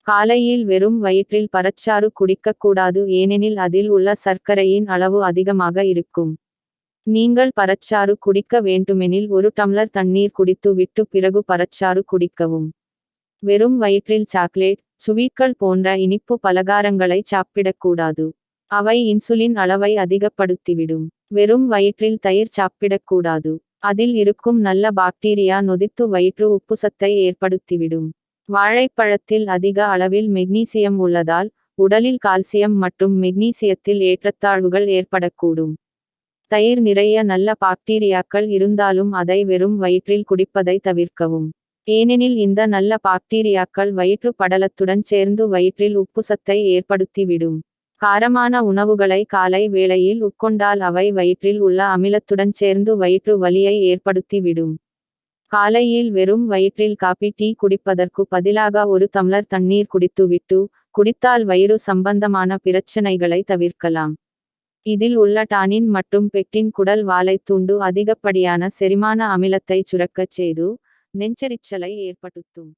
காலையில் வெறும் வயிற்றில் பழச்சாறு குடிக்கக்கூடாது, ஏனெனில் அதில் உள்ள சர்க்கரையின் அளவு அதிகமாக இருக்கும். நீங்கள் பழச்சாறு குடிக்க வேண்டுமெனில் 1 டம்ளர் தண்ணீர் குடித்து விட்டு பிறகு பழச்சாறு குடிக்கவும். வெறும் வயிற்றில் சாக்லேட், சுவீட்கள் போன்ற இனிப்பு பலகாரங்களை சாப்பிடக்கூடாது. அவை இன்சுலின் அளவை அதிகப்படுத்திவிடும். வெறும் வயிற்றில் தயிர் சாப்பிடக்கூடாது. அதில் இருக்கும் நல்ல பாக்டீரியா நொதித்து வயிற்று உப்புசத்தை ஏற்படுத்திவிடும். வாழைப்பழத்தில் அதிக அளவில் மெக்னீசியம் உள்ளதால் உடலில் கால்சியம் மற்றும் மெக்னீசியத்தில் ஏற்றத்தாழ்வுகள் ஏற்படக்கூடும். தயிர் நிறைய நல்ல பாக்டீரியாக்கள் இருந்தாலும் அதை வெறும் வயிற்றில் குடிப்பதை தவிர்க்கவும். ஏனெனில் இந்த நல்ல பாக்டீரியாக்கள் வயிற்று படலத்துடன் சேர்ந்து வயிற்றில் உப்புசத்தை ஏற்படுத்திவிடும். காரமான உணவுகளை காலை வேளையில் உட்கொண்டால் அவை வயிற்றில் உள்ள அமிலத்துடன் சேர்ந்து வயிற்று வலியை ஏற்படுத்திவிடும். காலையில் வெறும் வயிற்றில் காபி டீ குடிப்பதற்கு பதிலாக 1 டம்ளர் தண்ணீர் குடித்துவிட்டு குடித்தால் வயிறு சம்பந்தமான பிரச்சனைகளை தவிர்க்கலாம். இதில் உள்ள டானின் மற்றும் பெக்டின் குடல் வாலைத் தூண்டு அதிகப்படியான செரிமான அமிலத்தை சுரக்கச் செய்து நெஞ்செரிச்சலை ஏற்படுத்தும்.